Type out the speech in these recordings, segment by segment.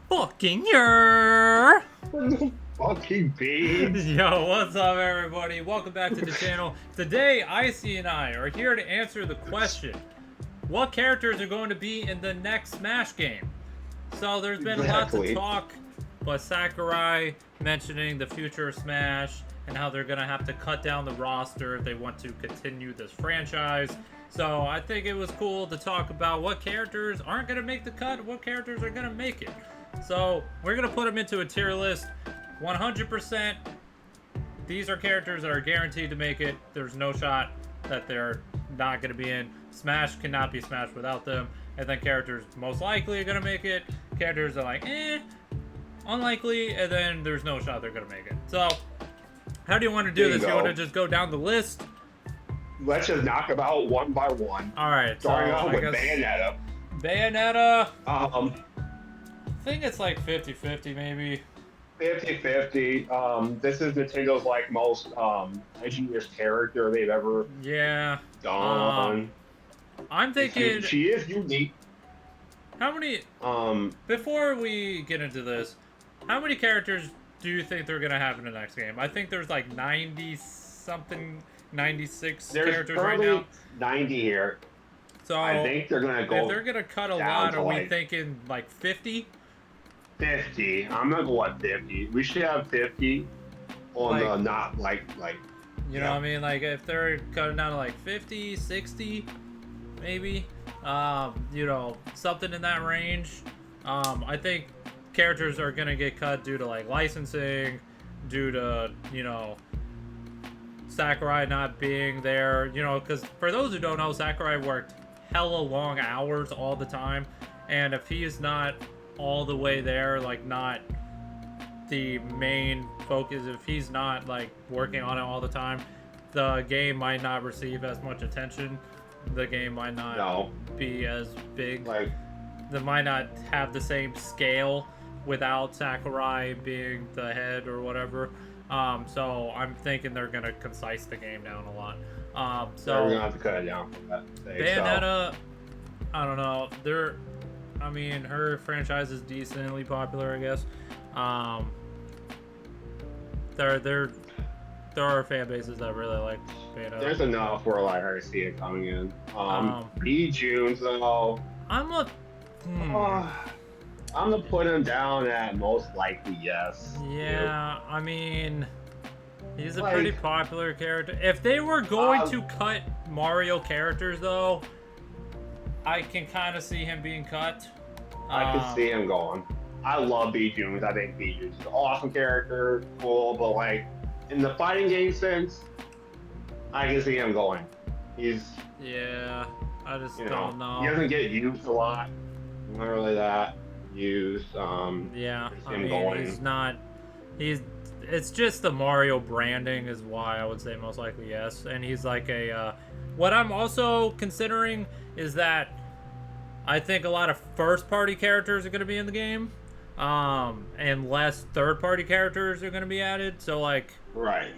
fucking year. Fucking beans. Yo, what's up, everybody? Welcome back to the channel. Today, Icy and I are here to answer the question: what characters are going to be in the next Smash game? So there's been lots of talk, but Sakurai mentioning the future of Smash and how they're gonna have to cut down the roster if they want to continue this franchise. So I think it was cool to talk about what characters aren't gonna make the cut, what characters are gonna make it. So we're gonna put them into a tier list. 100%. These are characters that are guaranteed to make it. There's no shot that they're not gonna be in. Smash cannot be Smash without them. And then characters most likely are gonna make it. Characters are like, unlikely, and then there's no shot they're gonna make it. So, how do you want to do this? You want to just go down the list? Let's just knock them out one by one. All right. Starting off with Bayonetta. Bayonetta. I think it's like 50-50 maybe. 50-50. This is Nintendo's like most edgiest character they've ever done. I'm thinking she is unique. How many? Before we get into this, how many characters do you think they're gonna have in the next game? I think there's like 90-something, 96 characters right now. 90 here. So I think they're gonna go. If they're gonna cut a lot, are we thinking like 50? 50. I'm gonna go at 50. We should have 50 on the not like. You know what I mean? Like if they're cutting down to like 50, 60, maybe. You know, something in that range. I think characters are gonna get cut due to like licensing, due to, you know, Sakurai not being there, you know, because for those who don't know, Sakurai worked hella long hours all the time, and if he's not all the way there, like not the main focus, if he's not like working on it all the time, the game might not receive as much attention. The game might not be as big. Like, they might not have the same scale without Sakurai being the head or whatever. So I'm thinking they're gonna concise the game down a lot. So we're gonna have to cut it down from that stage. Bayonetta, I don't know. I mean, her franchise is decently popular, I guess. There are fan bases that really like Bayonetta. There's enough where like I see it coming in. B Junes though. I'm gonna put him down at most likely yes. Yeah, I mean, he's a pretty popular character. If they were going to cut Mario characters though, I can kind of see him being cut. I can see him going. I love B Junes. I think B Junes is an awesome character, cool, but like in the fighting game sense, I can see him going. I just don't know. He doesn't get used a lot. Not really that used. I mean, he's not. It's just the Mario branding is why I would say most likely yes. And he's like a. What I'm also considering is that I think a lot of first-party characters are going to be in the game, and less third-party characters are going to be added. So like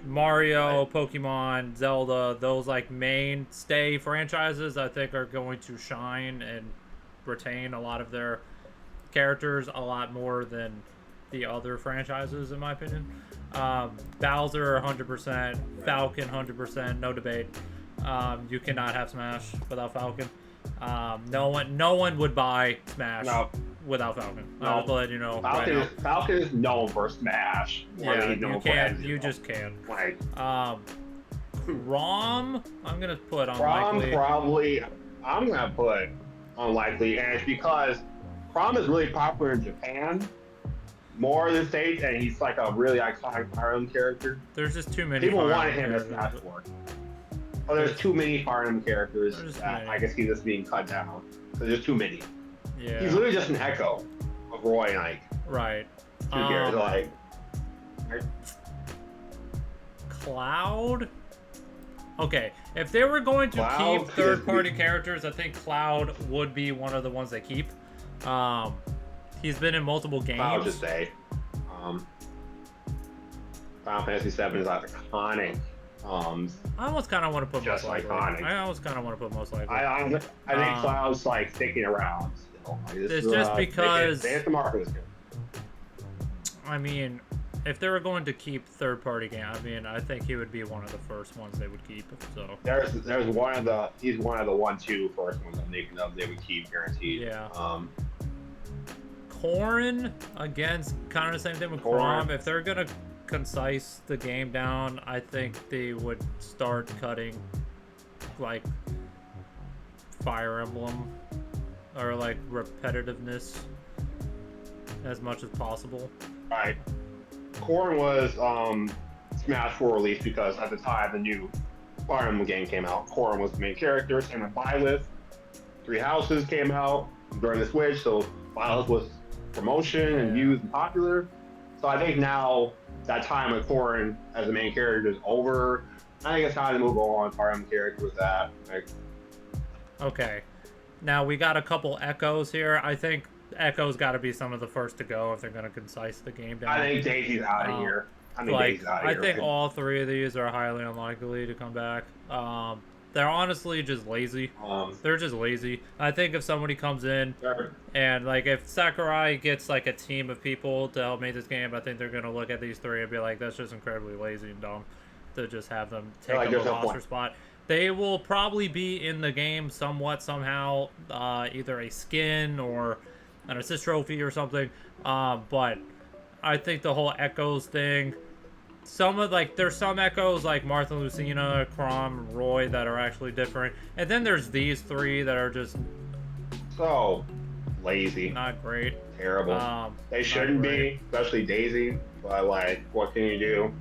Mario, Pokemon, Zelda, those like mainstay franchises, I think are going to shine and retain a lot of their characters a lot more than the other franchises, in my opinion. Bowser 100%, Falcon 100%, no debate. You cannot have Smash without Falcon. No one would buy Smash without Falcon. I'll let you know. Falcon is known for Smash. You just can't. Chrom, I'm gonna put unlikely. Chrom I'm gonna put unlikely, and it's because Chrom is really popular in Japan, more than the States, and he's like a really iconic Fire Emblem character. There's just too many. People wanted him as Smash Four. Oh, there's too many Fire Emblem characters that I can see this being cut down. So there's too many. Yeah. He's literally just an echo of Roy and Ike. Right. Cloud? Okay, if they were going to keep third-party characters, I think Cloud would be one of the ones they keep. He's been in multiple games. I'll just say, Final Fantasy VII is iconic. I almost kind of want to put just most likely. Iconic. I almost kind of want to put most likely. I think Cloud's like sticking around still. It's just because Santa Marco is good. I mean, if they were going to keep third-party game, I mean, I think he would be one of the first ones they would keep. So There's one of the he's one of the 1-2 first ones I'm thinking of they would keep guaranteed. yeah. Corrin, again, kind of the same thing with Chrom. If they're gonna concise the game down, I think they would start cutting like Fire Emblem or like repetitiveness as much as possible. Right. Corrin was Smash 4 released because at the time the new Fire Emblem game came out. Corrin was the main character. Same with Byleth. Three Houses came out during the Switch, so Byleth was promotion and used and popular. So I think now that time with Corrin as the main character is over. I think it's time to move on. Fire Emblem character with that. Like, okay, now we got a couple Echoes here. I think Echo's got to be some of the first to go if they're going to concise the game down. I think Daisy's out of here. I think all three of these are highly unlikely to come back. They're honestly just lazy. They're just lazy. I think if somebody comes in and like if Sakurai gets like a team of people to help make this game, I think they're gonna look at these three and be like, that's just incredibly lazy and dumb to just have them take up a roster spot. They will probably be in the game somewhat somehow, either a skin or an assist trophy or something. But I think the whole Echoes thing. There's some Echoes like Martha Lucina, Chrom, Roy that are actually different. And then there's these three that are just so lazy. Not great. Terrible. They shouldn't be, especially Daisy. But like, what can you do?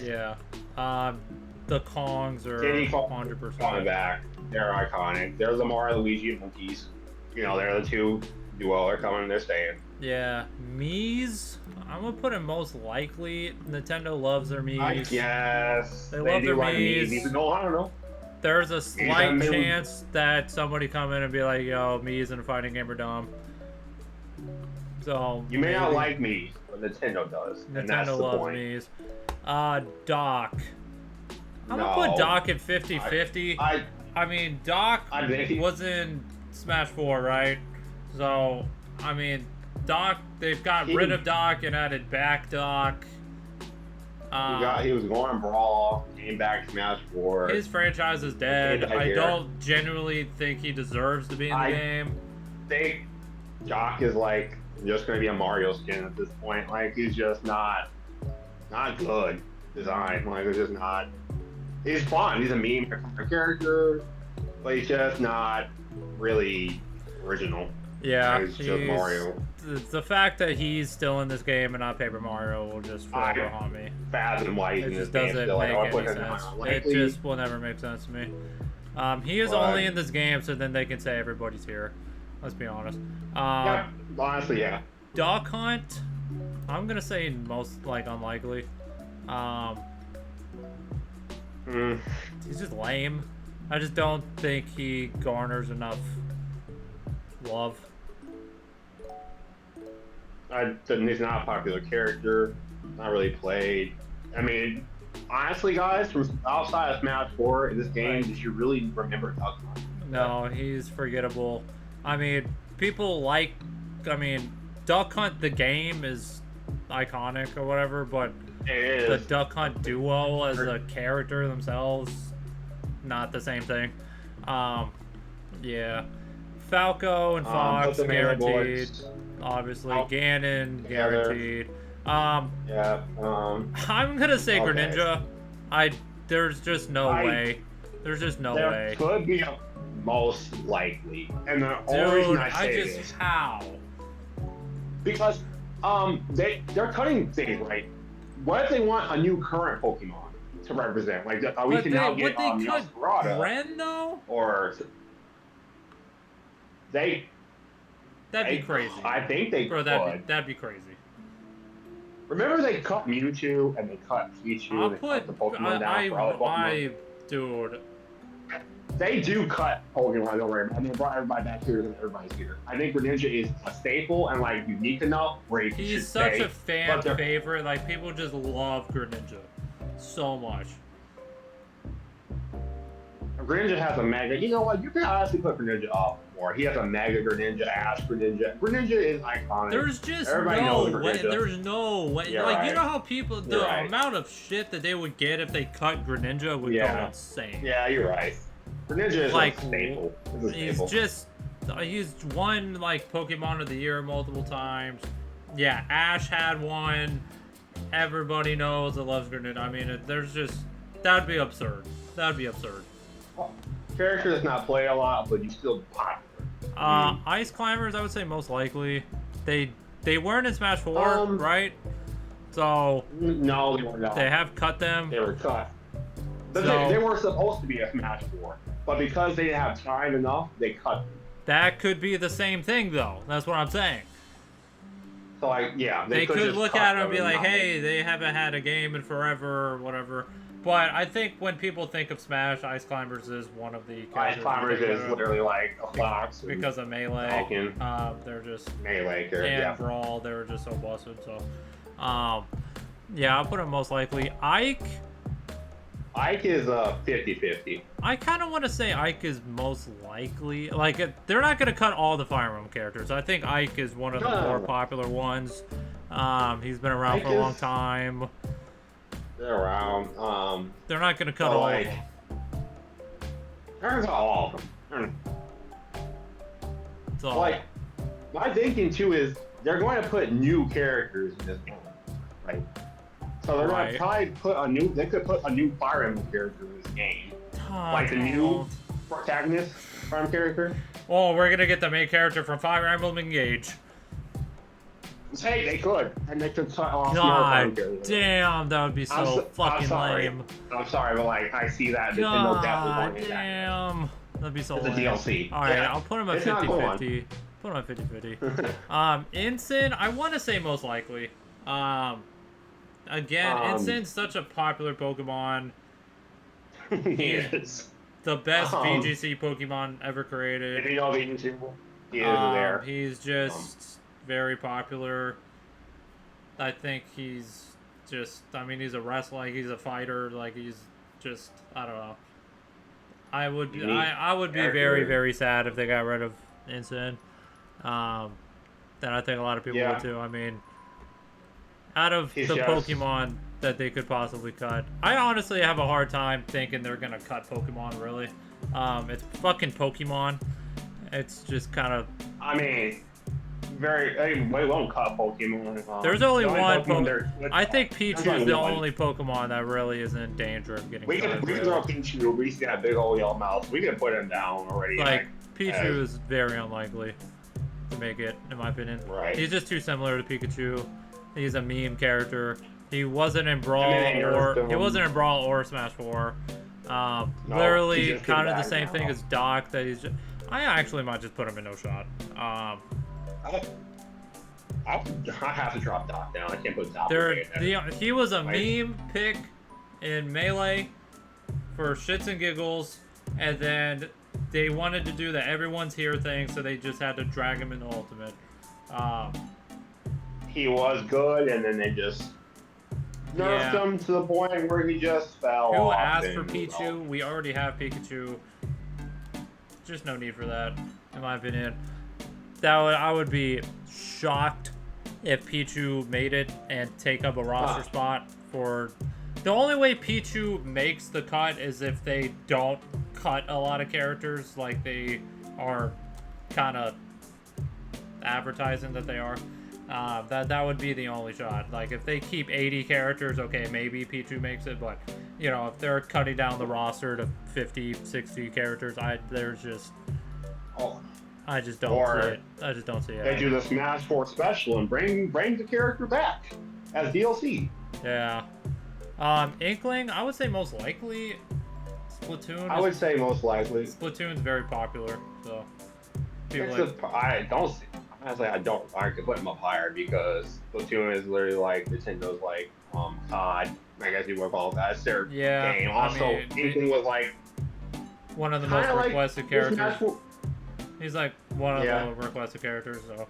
Yeah. The Kongs are 100% coming back. They're iconic. They're the Mario, Luigi, and Monkeys. You know, they're the two duo. They're coming. They're staying. Yeah, Mii's. I'm gonna put it most likely. Nintendo loves their Mii's. I guess they love their Mii's. Even though I don't know. There's a slight chance that somebody come in and be like, "Yo, Mii's in a fighting game are dumb." So you may not like Mii's, but Nintendo does. Nintendo loves Mii's. Doc. I'm gonna put Doc at 50-50. I mean, Doc was in Smash 4, right? So, I mean, Doc, they've got rid of Doc and added back Doc. He was going Brawl, came back to Smash 4. His franchise is dead. I don't genuinely think he deserves to be in the game. I think Doc is like just going to be a Mario skin at this point. Like, he's just not good design. Like, it's just not. He's fun. He's a meme character, but he's just not really original. Yeah, he's just Mario. The fact that he's still in this game and not Paper Mario will just forever haunt me. Fathom why he's in this game. It doesn't make any sense. It just will never make sense to me. He is only in this game, so then they can say everybody's here. Let's be honest. Yeah, honestly, yeah. Duck Hunt, I'm gonna say most unlikely. He's just lame. I just don't think he garners enough love. He's not a popular character. Not really played. I mean, honestly, guys, from outside of Smash 4 in this game, did you really remember Duck Hunt? No, he's forgettable. I mean, people like. I mean, Duck Hunt the game is iconic or whatever, but the Duck Hunt duo as a character themselves, not the same thing. Yeah. Falco and Fox guaranteed. Obviously, Ganon guaranteed. I'm gonna say Greninja. There's just no way. There's just no way. There could be a most likely, and the only reason I say this how? Because they're cutting things right. What if they want a new current Pokemon to represent? Like we can now get Yaskarada. Ren though? Or That'd be crazy. I think they could. That'd be crazy. Remember they cut Mewtwo and they cut Pichu and they cut the Pokemon down for other Pokemon? Dude. They do cut Pokemon over, and they brought everybody back here and everybody's here. I think Greninja is a staple and like unique enough where he's such a fan favorite. Like people just love Greninja so much. Greninja has a mega. You know what? You can honestly put Greninja up 4. He has a Mega Greninja, Ash Greninja. Greninja is iconic. There's just Everybody no knows way. Greninja. There's no way. You're Like, right. you know how people, the You're right. amount of shit that they would get if they cut Greninja would go Yeah. insane. Yeah, you're right. Greninja is Like, a staple. It's a He's staple. just, he's won like Pokemon of the Year multiple times. Yeah, Ash had one. Everybody knows that loves Greninja. I mean, there's just, that'd be absurd. That'd be absurd. Character that's not played a lot, but you still popular. Ice Climbers, I would say most likely. They weren't in Smash 4, right? So No, they were not. they have cut them. They were cut. But So- they were supposed to be a Smash 4, but because they didn't have time enough, they cut them. That could be the same thing, though. That's what I'm saying. So, like, yeah, They could just look cut at it and them be like, not hey, make- they haven't had a game in forever or whatever. But I think when people think of Smash, Ice Climbers is one of the Ice characters Climbers they is think of literally like a Fox. and because of Melee. Falcon. They're just, Melee character. and Yeah. Brawl, they were just so busted. So, yeah, I'll put him most likely. Ike, Ike is 50-50. I kind of want to say Ike is most likely. Like, they're not going to cut all the Fire Emblem characters. I think Ike is one of the No. more popular ones. He's been around Ike for a long is- time. They're around. They're not going to cut but, all like, of them. Turns out all of them. So, Like, my thinking too is they're going to put new characters in this game, right? So they're going Right. to probably put a new. They could put a new Fire Emblem character in this game, like the new protagonist Fire Emblem character. Oh, we're gonna get the main character from Fire Emblem Engage. Hey, they could, and they could cut off more Fire Emblem God characters. damn, that would be I'm so so- I'm fucking sorry. lame. I'm sorry, but like I see that Nintendo definitely God wanting that. damn, that'd be so It's a lame. DLC. All right, Yeah. I'll put him at It's not going. 50-50. Put him at 50-50. Ensign, I want to say most likely. Again, Ensign's such a popular Pokemon. Yes. The best Um, VGC Pokemon ever created. If you know the YouTube, he is there. He's just very popular. I think he's just, I mean, he's a wrestler, like he's a fighter, like he's just, I don't know. I would be character. very, very sad if they got rid of Ensign. And I think a lot of people Yeah. would too. I mean, out of He's the just- Pokemon that they could possibly cut, I honestly have a hard time thinking they're gonna cut Pokemon. Really, it's fucking Pokemon. It's just kind of. I mean, we won't cut Pokemon. There's only the one. Pokemon they're- I think there's Pichu is the one. only Pokemon that really is in danger of getting We cut. can really. throw Pichu. We see that big old yellow mouth. We can put him down already. Like Pichu as- is very unlikely to make it, in my opinion. Right. He's just too similar to Pikachu. He's a meme character. He wasn't in Brawl they nerfed him. he wasn't in Brawl or Smash 4. No, Literally he just came kind of the back same now. thing as Doc. That he's. I actually might just put him in No Shot. I have to drop Doc down. I can't put Doc. He was a Like- meme pick in Melee for shits and giggles, and then they wanted to do the everyone's here thing, so they just had to drag him into Ultimate. He was good, and then they just nerfed Yeah. him to the point where he just fell Who off. asked for and- Pichu? We already have Pikachu. Just no need for that, in my opinion. I would be shocked if Pichu made it and take up a roster spot for. The only way Pichu makes the cut is if they don't cut a lot of characters, like they are kind of advertising that they are. That would be the only shot. Like if they keep 80 characters, okay, maybe Pichu makes it, but you know, if they're cutting down the roster to 50, 60 characters, Oh, I just don't Or see it. I just don't see it. they do the Smash 4 special and bring the character back as DLC. Yeah. Inkling, I would say most likely Splatoon. I would say most likely. Splatoon's very popular, so people It's like, I don't see. Honestly, I could put him up higher because Splatoon is literally like Nintendo's like COD. I guess you would call that. It's their Yeah, game. I Also, mean, Inkling was like one of the most kinda like requested this Smash characters. 4 He's like one of Yeah. the requested characters, so.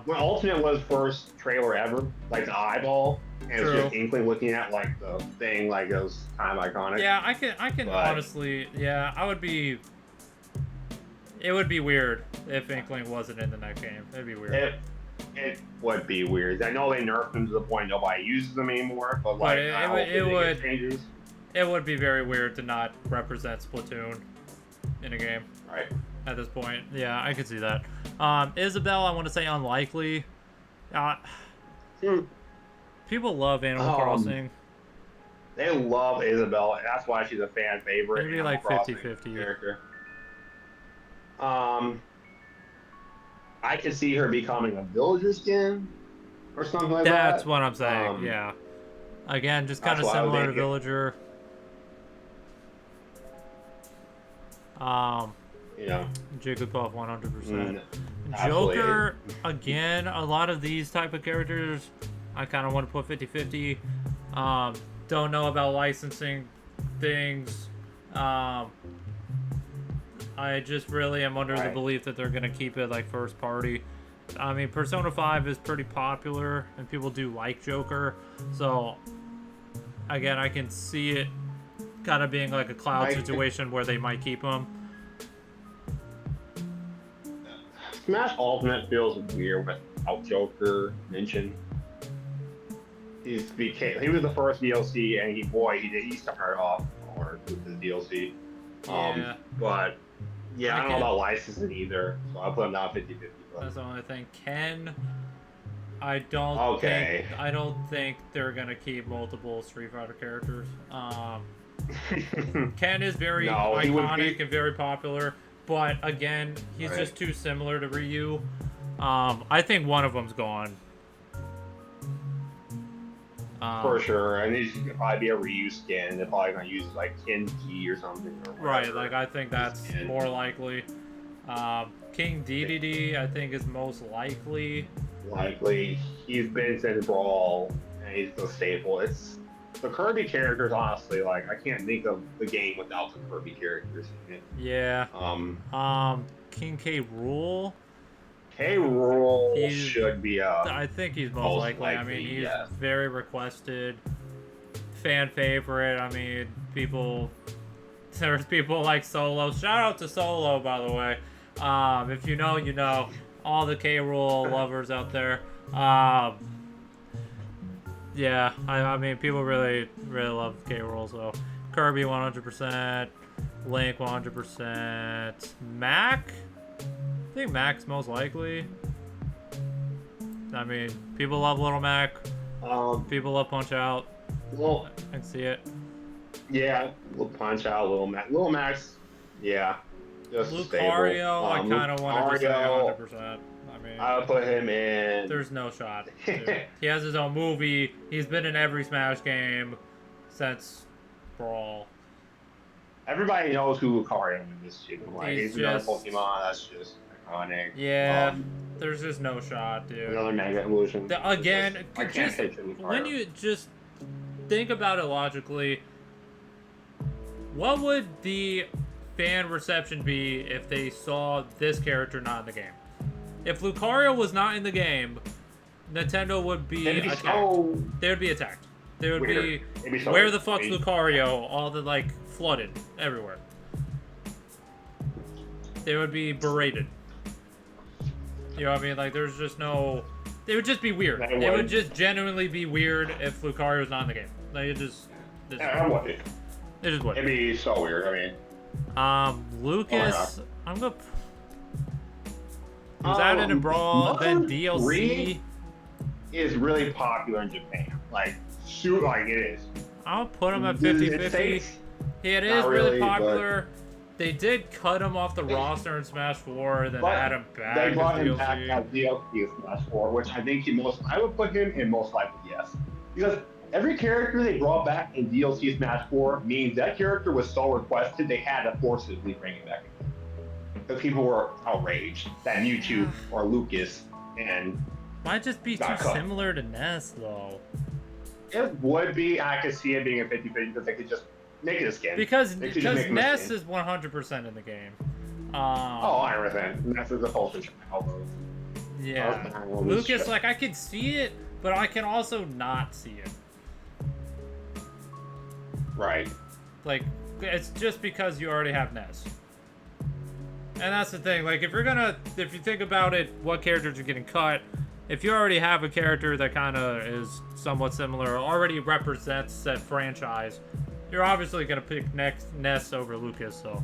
When Ultimate was first trailer ever, like the eyeball, and it's True. just Inkling looking at like the thing, like it was kind of iconic. Yeah, I can But- honestly, yeah, I would be. It would be weird if Inkling wasn't in the next game. It'd be weird. It would be weird. I know they nerfed them to the point nobody uses them anymore, but like it would be very weird to not represent Splatoon in a game. Right. At this point, yeah, I could see that. Isabelle, I want to say unlikely. People love Animal Crossing. They love Isabelle. That's why she's a fan favorite. Maybe like 50-50 character. I could see her becoming a villager skin or something like that. That's what I'm saying. Yeah. Again, just kind of similar to villager. Yeah. Jigglypuff 100%. Joker, again, a lot of these type of characters, I kind of want to put 50-50. Don't know about licensing things. I just really am under the belief that they're going to keep it like first party. I mean, Persona 5 is pretty popular, and people do like Joker. So, again, I can see it kind of being like a Cloud situation where they might keep him. Smash Ultimate feels weird without Joker mentioned. He was the first DLC, and he started off hard with the DLC. Yeah. But yeah, I don't know about licensing either, so I'll put him down 50-50. That's the only thing. Ken, I don't think they're gonna keep multiple Street Fighter characters. Ken is very iconic and very popular, but again, he's just too similar to Ryu. I think one of them's gone. For sure, and he's gonna probably be a Ryu skin. They're probably gonna use like Kenji or something. Right, like I think that's more likely. King Dedede, I think, is most likely. He's been since Brawl, and he's the staple. It's the Kirby characters, honestly. Like I can't think of the game without the Kirby characters in it. Yeah. King K. Rool. K. Rool should be I think he's most likely. I mean, he's very requested, fan favorite. I mean, there's people like Solo. Shout out to Solo, by the way. If you know, you know. All the K. Rool lovers out there. Yeah, I mean, people really love K. Rool. So Kirby 100%, Link 100%, Mac. I think Mac's most likely. I mean, people love Little Mac. People love Punch Out. Well, I can see it. Yeah, Punch Out, Little Mac. Little Mac's, yeah. Lucario, I kind of wanted to say 100%. I mean, I would put him in. There's no shot. Dude. He has his own movie. He's been in every Smash game since Brawl. Everybody knows who Lucario is. Like, he's another Pokemon. That's just iconic. Yeah, there's just no shot, dude. Another Mega Evolution. When you just think about it logically, what would the fan reception be if they saw this character not in the game? If Lucario was not in the game, Nintendo would be attacked. They would be attacked. They would be where the fuck's Lucario? All the like flooded everywhere. They would be berated. You know what I mean? Like there's just no. They would just be weird. It would just genuinely be weird if Lucario was not in the game. Like it just. It just would. It'd be so weird. I mean. Lucas, I'm gonna. He was added in Brawl, then DLC. Is really popular in Japan. Like, shoot, like it is. I'll put him at 50-50. It is really popular. They did cut him off the roster in Smash 4 and then add him back. They brought him back as DLC in Smash 4, which I think I would put him in most likely yes. Because every character they brought back in DLC Smash 4 means that character was so requested they had to forcibly bring it back. Because people were outraged that Mewtwo or Lucas and might just be too similar to Ness though. It would be. I could see it being a 50-50 because they could just make it a skin. Because Ness is 100% in the game. I understand. Ness is a poster child. Yeah. Lucas, like I could see it, but I can also not see it. Right. Like it's just because you already have Ness. And that's the thing. Like, if you think about it, what characters are getting cut? If you already have a character that kind of is somewhat similar, or already represents that franchise, you're obviously gonna pick Ness over Lucas. So,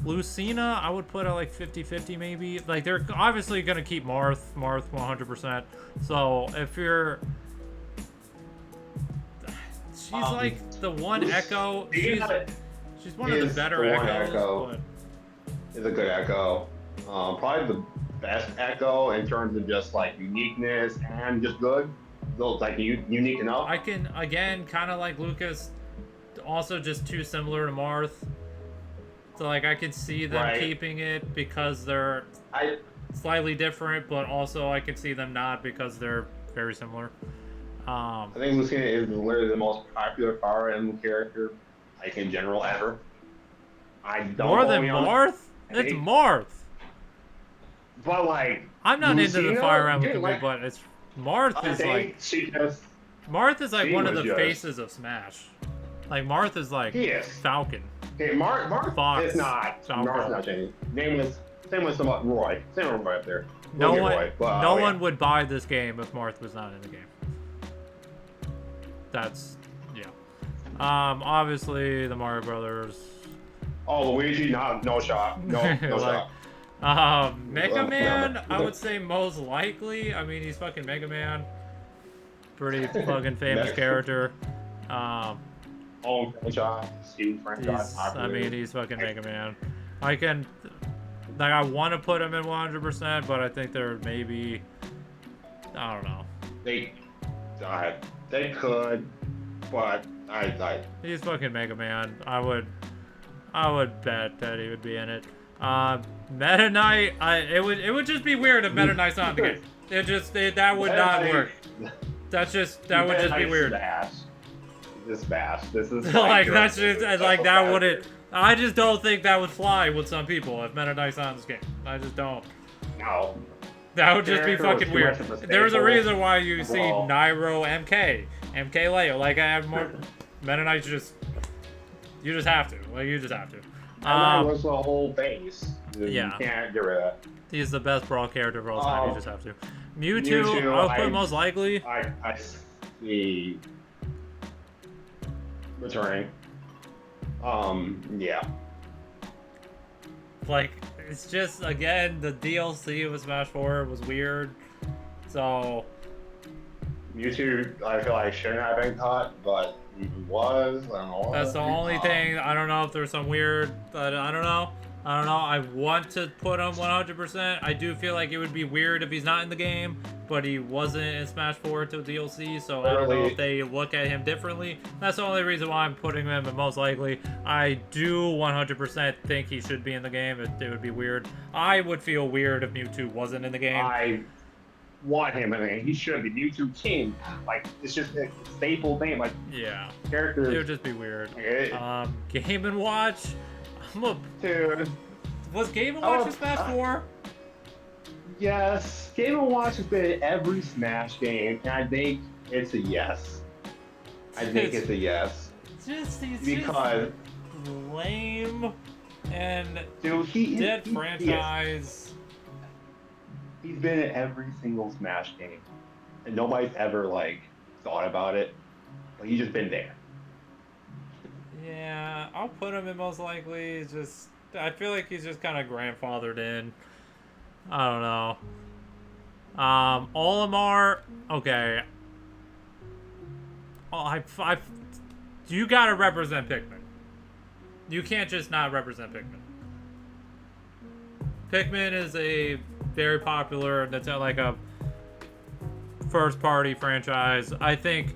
Lucina, I would put at like 50-50 maybe. Like, they're obviously gonna keep Marth 100%. So if you're, she's like the one Echo. She's one of the better Echoes. Is a good Echo. Probably the best Echo in terms of just like uniqueness and just good. So it's like unique enough. I can, again, kind of like Lucas, also just too similar to Marth. So like I could see them keeping it because they're slightly different, but also I can see them not because they're very similar. I think Lucina is literally the most popular Fire Emblem character, like in general, ever. I don't more than Marth? It's Marth. But like, I'm not into the Fire Emblem community, but it's Marth is like Marth is like one of the faces of Smash. Like Marth is like Falcon. Okay, Marth Fox, is not. Marth's not changing. Same with Roy. Same with Roy up there. No one would buy this game if Marth was not in the game. That's obviously the Mario Brothers. Oh, Luigi, no shot. No like, shot. Mega Man, I would say most likely. I mean, he's fucking Mega Man. Pretty fucking famous character. Franchise, huge franchise. I mean, he's fucking Mega Man. I want to put him in 100%, but I think there may be, I don't know. They could, but he's fucking Mega Man. I would bet that he would be in it. Meta Knight, it would just be weird if Meta Knight's not in the game. That would not work. That would just be weird. This is like that's just like that wouldn't. I just don't think that would fly with some people if Meta Knight's not in this game. I just don't. No. That would just be fucking weird. There's a reason why you see Nairo MK Leo. Like I have more Meta Knight. You just have to. Like you just have to. That was the whole base. You can't get rid of that. He's the best brawl character of all time. You just have to. Mewtwo, I'll put most likely. I see. Returning. Yeah. Like, it's just, again, the DLC with Smash 4 was weird. So. Mewtwo, I feel like shouldn't have been caught, but he was. I don't know. That's the only thing. I don't know if there's some weird. I don't know. I want to put him 100%. I do feel like it would be weird if he's not in the game, but he wasn't in Smash 4 to DLC, so I don't know if they look at him differently. That's the only reason why I'm putting him in most likely. I do 100% think he should be in the game. It would be weird. I would feel weird if Mewtwo wasn't in the game. I want him in the game. He should be Mewtwo King. Like, it's just a staple name. Like, characters. It would just be weird. Game & Watch. Dude. Was Game & Watch in Smash 4? Yes. Game & Watch has been in every Smash game, and I think it's a yes. He's just lame. And dude, dead franchise. He's been in every single Smash game. And nobody's ever, like, thought about it. But he's just been there. Yeah, I'll put him in most likely. It's just, I feel like he's just kind of grandfathered in. I don't know. Olimar, okay. You gotta represent Pikmin. You can't just not represent Pikmin. Pikmin is a very popular, that's like a first-party franchise. I think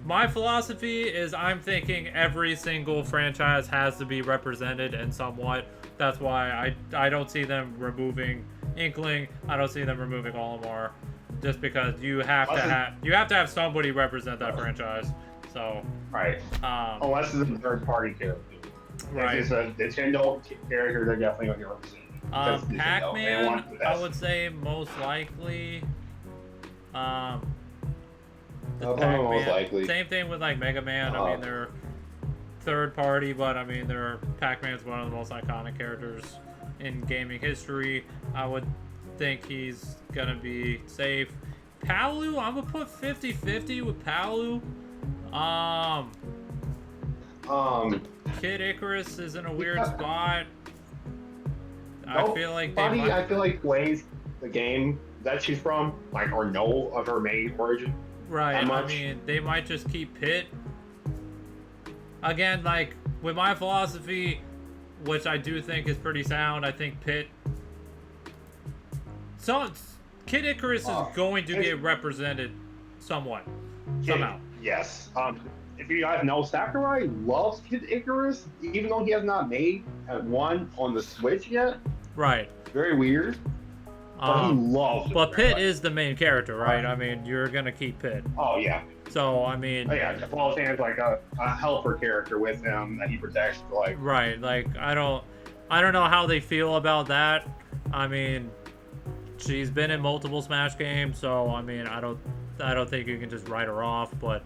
my philosophy is I'm thinking every single franchise has to be represented in somewhat. That's why I don't see them removing Inkling. I don't see them removing Olimar, just because you have to have somebody represent that franchise. So unless it's a third-party character. Right. If it's a Nintendo character, they're definitely going to get represented. Pac-Man, I would say most likely. Most likely. Same thing with like Mega Man. I mean, third party, but I mean, Pac-Man's one of the most iconic characters in gaming history. I would think he's gonna be safe. Palu, I'm gonna put 50-50 with Palu. Kid Icarus is in a weird spot. I feel like I feel like plays the game that she's from, like, or know of her main origin. Right. I mean, they might just keep Pit. Again, like, with my philosophy, which I do think is pretty sound, I think Pit. So, Kid Icarus is going to get represented somewhat. Somehow. Yes. If you guys know, Sakurai loves Kid Icarus, even though he has not made one on the Switch yet. Right. Very weird. But he loves it. But Pit is the main character, right? I mean, you're gonna keep Pit. Oh yeah. So I mean. Oh, yeah, Paul Sand's like a helper character with him that he protects. Like. Right. Like I don't know how they feel about that. I mean, she's been in multiple Smash games, so I mean, I don't think you can just write her off. But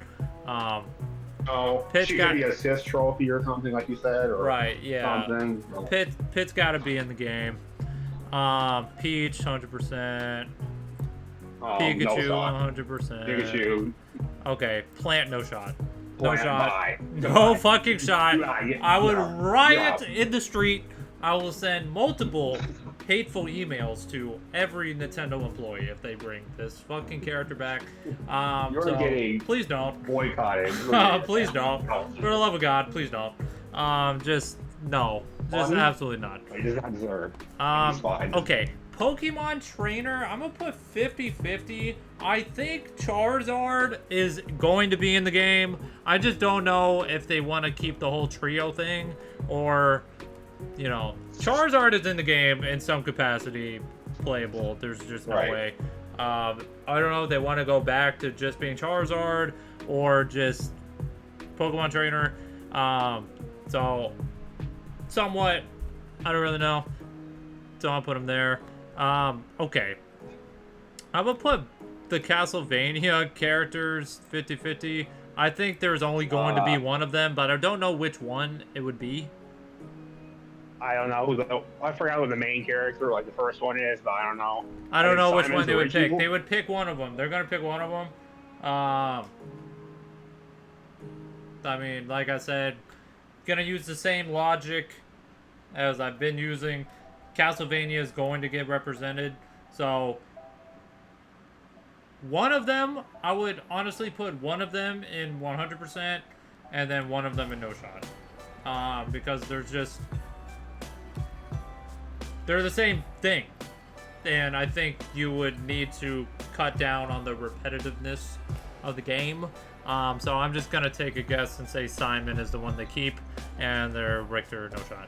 Oh, she could be an assist trophy or something, like you said, or right, yeah. Something. Pit's got to be in the game. Peach, 100%. Pikachu, no 100%. Pikachu. Okay, Plant, no shot. No Plant, shot. bye. No fucking shot. I would No. riot in the street. I will send multiple hateful emails to every Nintendo employee if they bring this fucking character back. You're so getting please don't. boycotted. Please don't. For the love of God, please don't. Just no. Just absolutely not. He does not deserve. He's fine. Okay. Pokemon Trainer, I'm gonna put 50-50. I think Charizard is going to be in the game. I just don't know if they want to keep the whole trio thing, or, you know, Charizard is in the game in some capacity, playable. There's just no way. I don't know if they want to go back to just being Charizard or just Pokemon Trainer. So somewhat, I don't really know. So I'll put him there. Okay. I'm gonna put the Castlevania characters 50-50. I think there's only going to be one of them, but I don't know which one it would be. I don't know. I forgot who the main character, like the first one is, but I don't know. I don't know which one they would pick. They would pick one of them. They're gonna pick one of them. I mean, like I said, gonna use the same logic as I've been using. Castlevania is going to get represented, so one of them, I would honestly put one of them in 100%, and then one of them in no shot, because they're the same thing, and I think you would need to cut down on the repetitiveness of the game. So I'm just gonna take a guess and say Simon is the one they keep, and they're Richter no shot.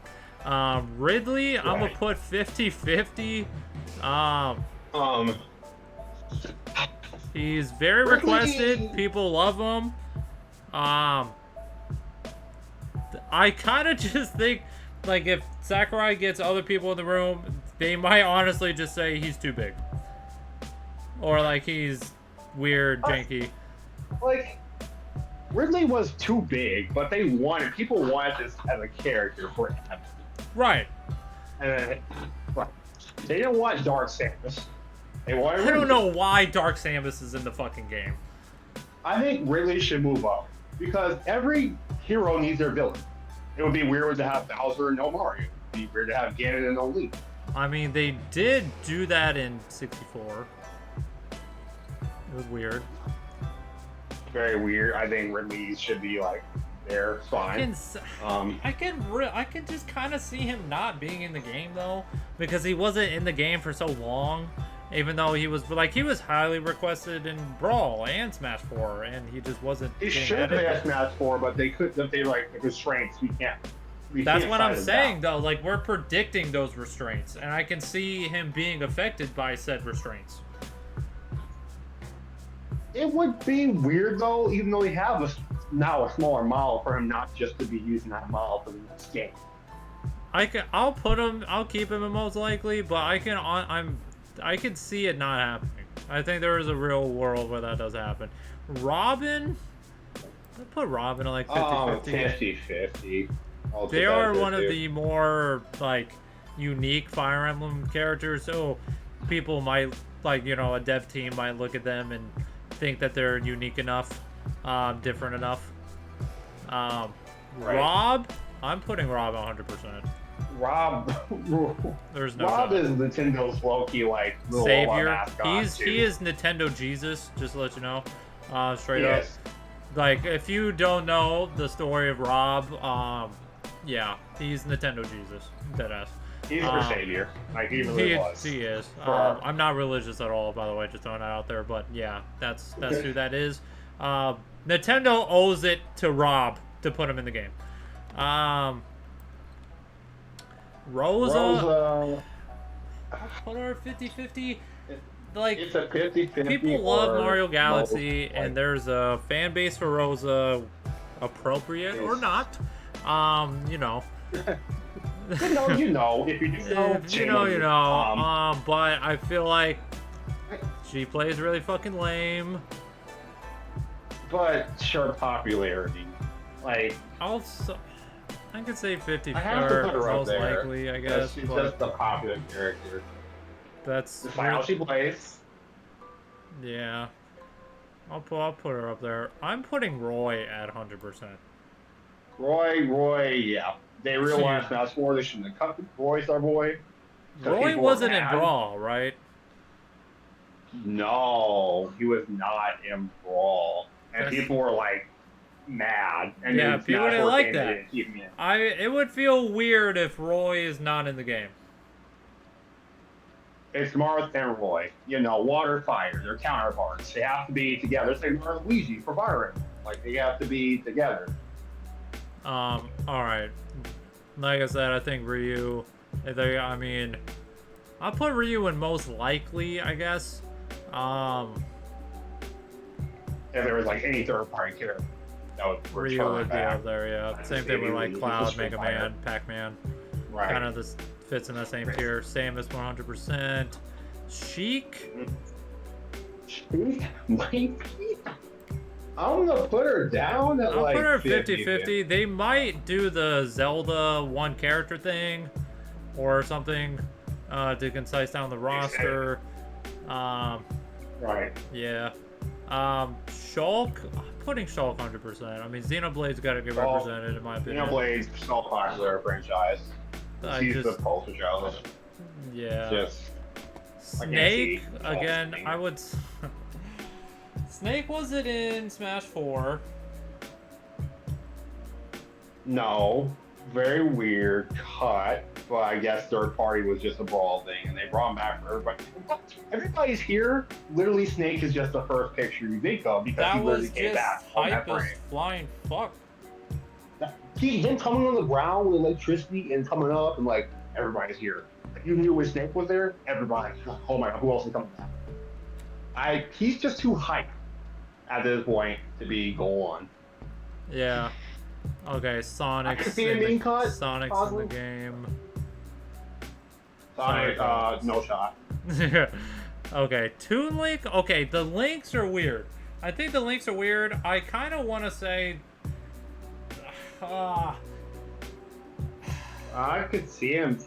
Ridley, right. I'm gonna put 50-50. He's very requested. People love him. I kind of just think, like, if Sakurai gets other people in the room, they might honestly just say he's too big, or like he's weird, janky. Like, Ridley was too big, but people wanted this as a character forever. Right. And they didn't want Dark Samus. They wanted Ridley. I don't know why Dark Samus is in the fucking game. I think Ridley should move up, because every hero needs their villain. It would be weird to have Bowser and no Mario. It would be weird to have Ganon and no Link. I mean, they did do that in 64. It was weird. Very weird. I think Ridley should be like there, fine. I can just kind of see him not being in the game though, because he wasn't in the game for so long. Even though he was highly requested in Brawl and Smash 4, and he just wasn't. He should have had Smash 4, but they like the restraints. We can't. That's what I'm saying though. Like, we're predicting those restraints, and I can see him being affected by said restraints. It would be weird though, even though we have now a smaller model, for him not just to be using that model for the next game. I'll put him. I'll keep him in most likely, but I can see it not happening. I think there is a real world where that does happen. Robin, I'll put Robin at like 50-50. 50-50. They are one of the more like unique Fire Emblem characters, so people might like, you know, a dev team might look at them and think that they're unique enough, different enough. Right. Rob, I'm putting Rob 100%. Rob. There's no Rob doubt. is Nintendo's low-key like little Savior. mascot, He is Nintendo Jesus. Just to let you know, straight up. Yes. Like, if you don't know the story of Rob, yeah, he's Nintendo Jesus. Deadass. He's our savior. Like he really was. He is. For- I'm not religious at all, by the way. Just throwing that out there. But yeah, that's who that is. Nintendo owes it to Rob to put him in the game. Rosa. Put her 50-50. Like, It's a 50-50. people love or Mario Galaxy, most, and there's a fan base for Rosa, appropriate or not. You know. you know. If you do know, If you know, you know. But I feel like she plays really fucking lame. But sheer popularity, like I could say 50 I have to put her up most there. likely, I guess. She's But just a popular character. that's The style she plays. yeah. I'll put her up there. I'm putting Roy at 100%. Roy, yeah. They realized Smash 4 they shouldn't have cut Roy's our boy. So Roy people wasn't were in mad. Brawl, right? No, he was not in Brawl. And That's- people were like mad. And Yeah, then people Smash didn't 4 like came that. in and keep him in. It would feel weird if Roy is not in the game. It's Marth and Roy. You know, water, fire. They're counterparts. They have to be together. It's like Mario and Luigi for Fire Emblem. Like, they have to be together. Alright. Like I said, I think Ryu, I mean, I'll put Ryu in most likely, I guess. If there was, like, any third-party character that would Ryu return would be back. up there, yeah. I'd Same say thing with Ryu like is Cloud, just Mega fire. Man, Pac-Man. Right. Kind of this fits in the same tier. Samus 100%. Sheik. Sheik? I'm gonna put her down at I'll like put her 50. 50-50. They might do the Zelda one character thing or something to concise down the roster. Right. Yeah. Shulk. I'm putting Shulk 100%. I mean, Xenoblade's got to get Shulk. represented in my opinion. Xenoblade's so popular franchise. I She's just- the poster child. Yeah. Just Snake, see again, Snake. I would... Snake wasn't in Smash 4. no, very weird cut, but I guess third party was just a Brawl thing, and they brought him back for everybody. Everybody's here. Literally, Snake is just the first picture you think of because That he literally was came just back on that hype as frame. flying fuck. Him coming on the ground with electricity and coming up and like everybody's here. Like, you knew when Snake was there, everybody. Oh my god, who else is coming back? He's just too hype at this point to be go on. Yeah. Okay, Sonic's can see him being cut, Sonic's in possibly. the game. Sonic, Sonic. no shot. Okay, Toon Link. Okay, the links are weird. I think the links are weird. I kind of want to say... I could see him.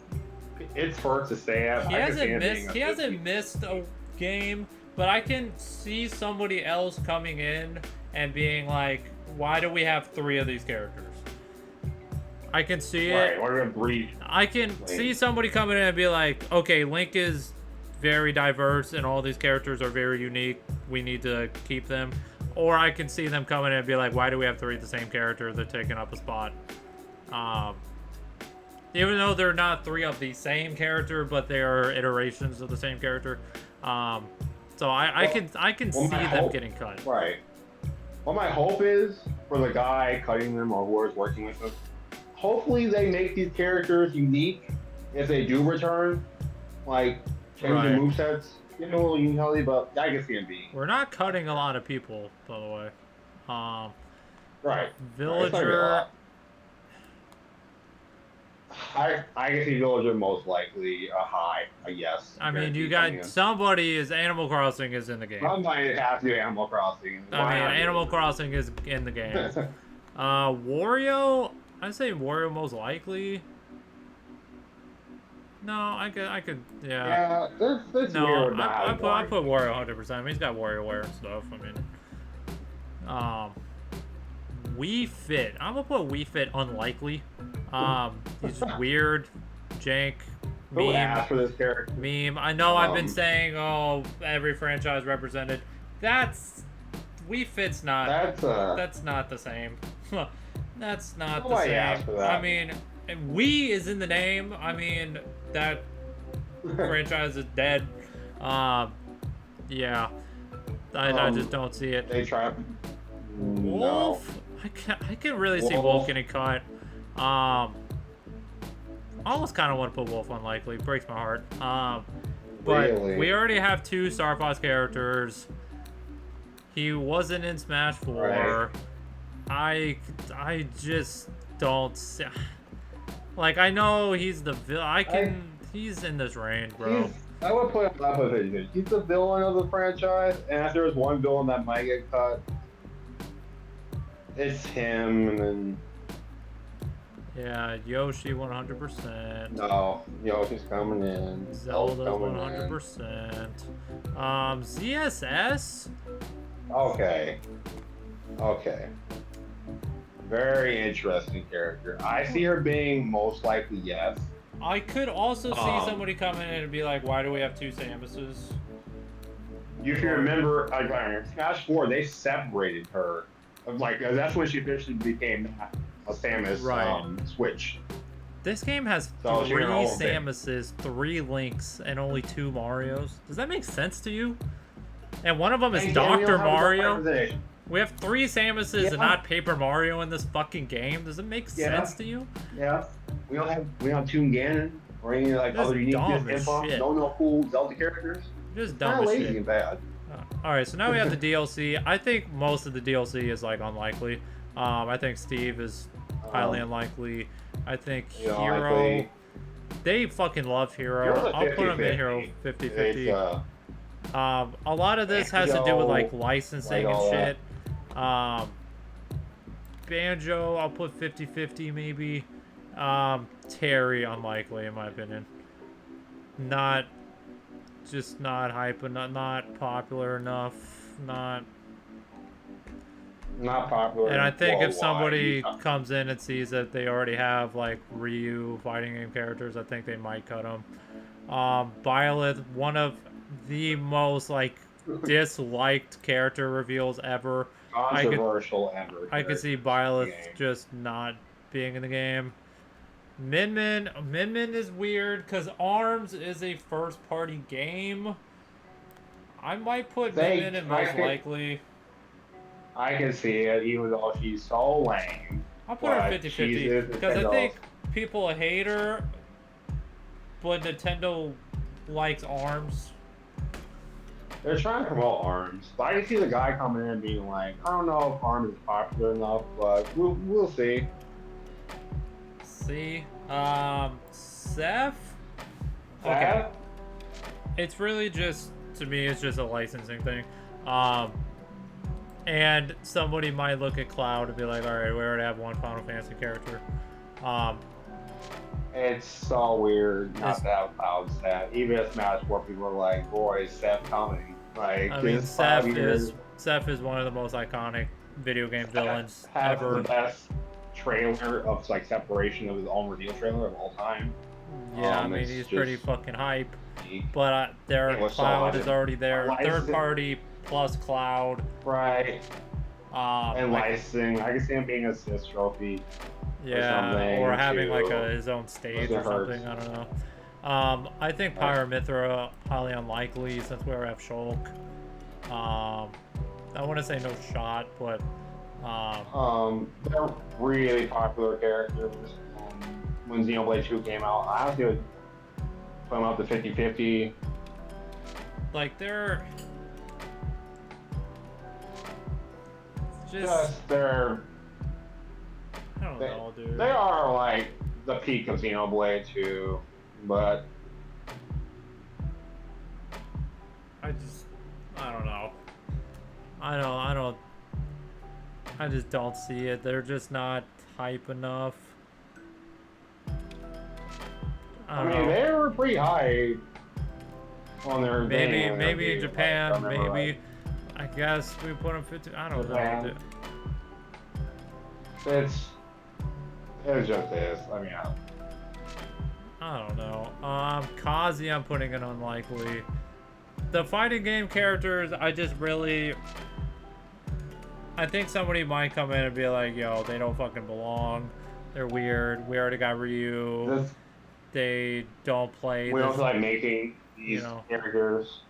It's hard to say it. He I could see him hasn't being missed. a He hasn't 50. missed a game, but I can see somebody else coming in and being like, "Why do we have 3 of these characters?" I can see Right, it. we're gonna breathe. I can see somebody coming in and be like, "Okay, Link is very diverse, and all these characters are very unique. We need to keep them." Or I can see them coming in and be like, "Why do we have 3 of the same character? They're taking up a spot." Even though they're not 3 of the same character, but they are iterations of the same character. So I can see my them hope- getting cut. Right. What my hope is for the guy cutting them or whoever's working with them, hopefully they make these characters unique if they do return. Like, change Right. the movesets. You know, a little uniquely, but I can see him being. We're not cutting a lot of people, by the way. Right. It's not gonna be a Villager. lot. I can see Villager most likely a high, a yes. I mean, you Guaranteed coming got in. somebody is Animal Crossing is in the game. Somebody has to do Animal Crossing. I mean, Animal Crossing is in the game. Wario, I'd say Wario most likely. No, I could, yeah. Yeah, that's No, weird. I put Wario 100%. I mean, he's got WarioWare and stuff. I mean, Wii Fit. I'm gonna put Wii Fit unlikely. He's just weird, jank, Who meme. asked for this character? Meme. I know I've been saying, oh, every franchise represented. That's Wii Fit's not. That's not the same. That's not the same. Asked for that. I mean, Wii is in the name. I mean, that franchise is dead. Yeah. I just don't see it. They try. Wolf. No. I can really see Wolf getting cut. I almost kind of want to put Wolf unlikely. Breaks my heart. But Really? we already have 2 Star Fox characters. He wasn't in Smash 4. Right. I just don't see. Like, I know he's the he's in this range, bro. I would put him up with it. He's the villain of the franchise, and if there's one villain that might get cut, it's him, and then Yeah, Yoshi 100%. no, Yoshi's coming in. Zelda's coming 100%. ZSS? Okay. Very interesting character. I see her being most likely yes. I could also see somebody coming in and be like, why do we have 2 Samuses? You can remember, in Smash 4, they separated her. Like, that's when she officially became a Samus Switch. This game has So 3 you're gonna hold it. Samuses, 3 Links, and only 2 Marios. Does that make sense to you? And one of them is Hey, Dr. Daniel, how's Mario. that We have 3 Samuses and not Paper Mario in this fucking game. Does it make sense to you? Yeah. We don't have Toon Ganon or any like That's other unique dumb as info. shit. No cool Zelda characters. Just Kind dumb of as lazy shit. and bad. Alright, so now we have the DLC. I think most of the DLC is like unlikely. I think Steve is highly unlikely. I think Hero. Unlikely. They fucking love Hero. Hero's a I'll put him in 50-50. Hero 50-50. It's, A lot of this has to do with like licensing like and all shit. Banjo, I'll put 50-50 maybe. Terry, unlikely in my opinion. Not hype, but not popular enough. Not popular. And I think if worldwide. somebody comes in and sees that they already have like Ryu fighting game characters, I think they might cut them. Byleth, one of the most like disliked character reveals ever. Controversial ever. I could see Byleth just not being in the game. Min Min is weird because ARMS is a first-party game. I might put Min Min in most likely. I can see it, even though she's so lame. I'll put her 50-50 because I think people hate her, but Nintendo likes ARMS. They're trying to promote ARMS, but I can see the guy coming in and being like, I don't know if ARMS is popular enough, but we'll see. Seth? Okay. It's really just, to me, it's just a licensing thing. And somebody might look at Cloud and be like, alright, we already have one Final Fantasy character. It's so weird not to have Cloud Seth. Even at Smash 4, people are like, boy, is Seth coming. Like, I mean, Seth is one of the most iconic video game villains ever. The best trailer of like separation of his own reveal trailer of all time. Yeah, I mean, he's pretty fucking hype. But Cloud is already there. Third party plus Cloud. Right. And licensing. I can see him being a assist trophy. Yeah, or having like his own stage or something. I don't know. I think Pyramithra highly unlikely since we already have Shulk. I want to say no shot, but they're really popular characters. When Xenoblade 2 came out, I honestly would put them up to 50-50. Like they're they're I don't know, dude. They are like the peak of Xenoblade 2, but I don't know. I just don't see it. They're just not hype enough. I mean, they were pretty high on their maybe thing, maybe in Japan, like, maybe. I guess we put them 50. I don't know. It's just is. I mean, I don't know. Kazi, I'm putting it unlikely. The fighting game characters, I think somebody might come in and be like, yo, they don't fucking belong. They're weird. We already got Ryu. They don't play. We don't feel like making these characters.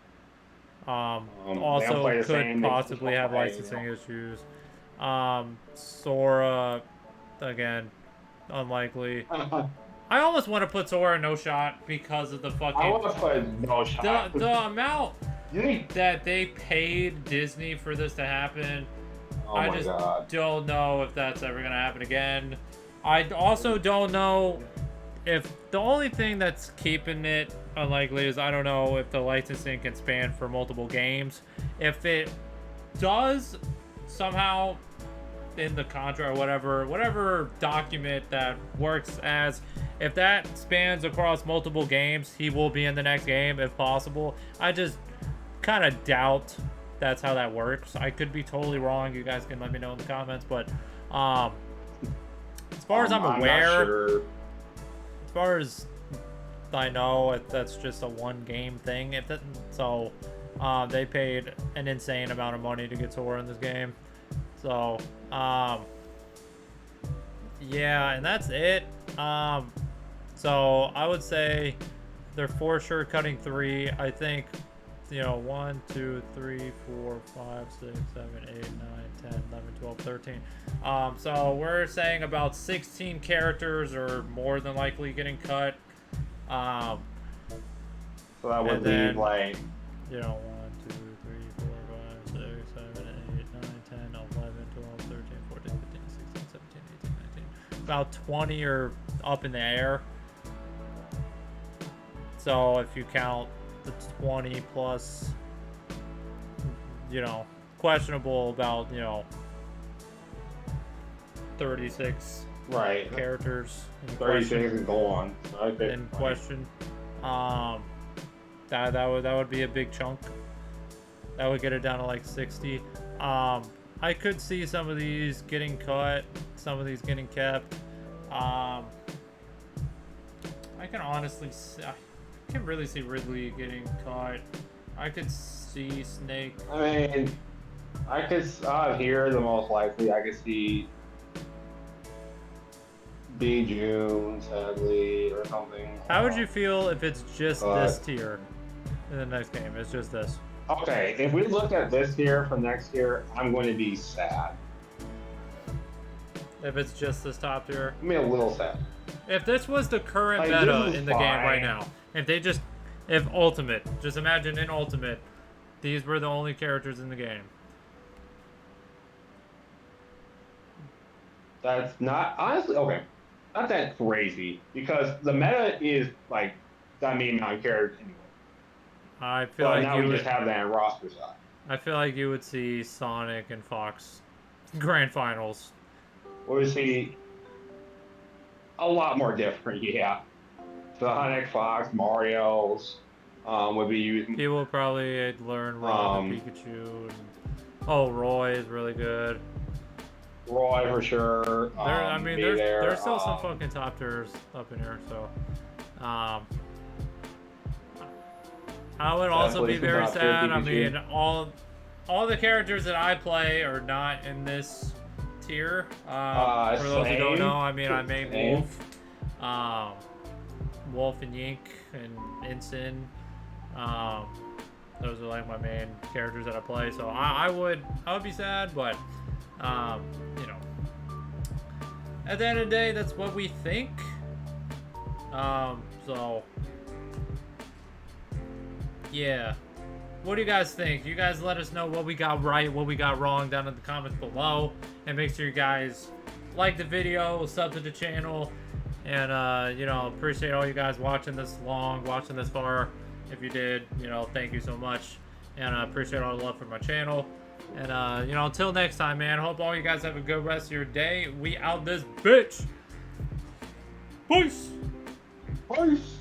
Also could possibly have licensing issues. Sora, again, unlikely. I almost want to put Sora no shot because of the fucking. I want to put no shot. The amount that they paid Disney for this to happen. I just don't know if that's ever gonna happen again. I also don't know if the only thing that's keeping it unlikely is I don't know if the licensing can span for multiple games. If it does somehow in the contract or whatever document that works as, if that spans across multiple games, he will be in the next game if possible. I just kind of doubt that's how that works. I could be totally wrong. You guys can let me know in the comments, but as far as I'm aware, as far as I know, that's just a one game thing. They paid an insane amount of money to get Sora in this game. So, yeah, and that's it. So I would say they're for sure cutting 3. I think, 1, 2, 3, 4, 5, 6, 7, 8, 9, 10, 11, 12, 13. So we're saying about 16 characters are more than likely getting cut. So that would leave like 1, 2, 3, 4, 5, 6, 7, 8, 9, 10, 11, 12, 13, 14, 15, 16, 17, 18, 19. About 20 are up in the air. So if you count the 20 plus, questionable about, 36 characters. 36 and go on. In question. That would be a big chunk. That would get it down to like 60. I could see some of these getting cut, some of these getting kept. I can honestly see, I can really see Ridley getting cut. I could see Snake. I mean, I could here the most likely. I could see B. June, sadly, or something. How would you feel if it's just this tier in the next game? It's just this. Okay, if we look at this tier for next year, I'm going to be sad. If it's just this top tier? I mean, a little sad. If this was the current meta in the game right now, if Ultimate, just imagine in Ultimate, these were the only characters in the game. That's not, honestly, okay, not that crazy, because the meta is, like, that main amount of characters anyway. I feel like now we just have that in roster side. I feel like you would see Sonic and Fox Grand Finals. We would see a lot more different, yeah. Sonic, Fox, Mario's would be using. People will probably learn Ron and Pikachu. Roy is really good. Roy for sure. There's still some fucking top tiers up in here, so. I would also be very sad. I mean, all the characters that I play are not in this tier. For those who don't know, I mean, I made Wolf, Wolf and Yink and Ensign. Those are like my main characters that I play. So I would be sad, but at the end of the day, that's what we think. So. Yeah. What do you guys think? You guys let us know what we got right, what we got wrong down in the comments below. And make sure you guys like the video, sub to the channel, And you know, appreciate all you guys watching this long, watching this far. If you did, you know, thank you so much. And I appreciate all the love for my channel. And you know, until next time, man. Hope all you guys have a good rest of your day. We out this bitch. Peace. Peace.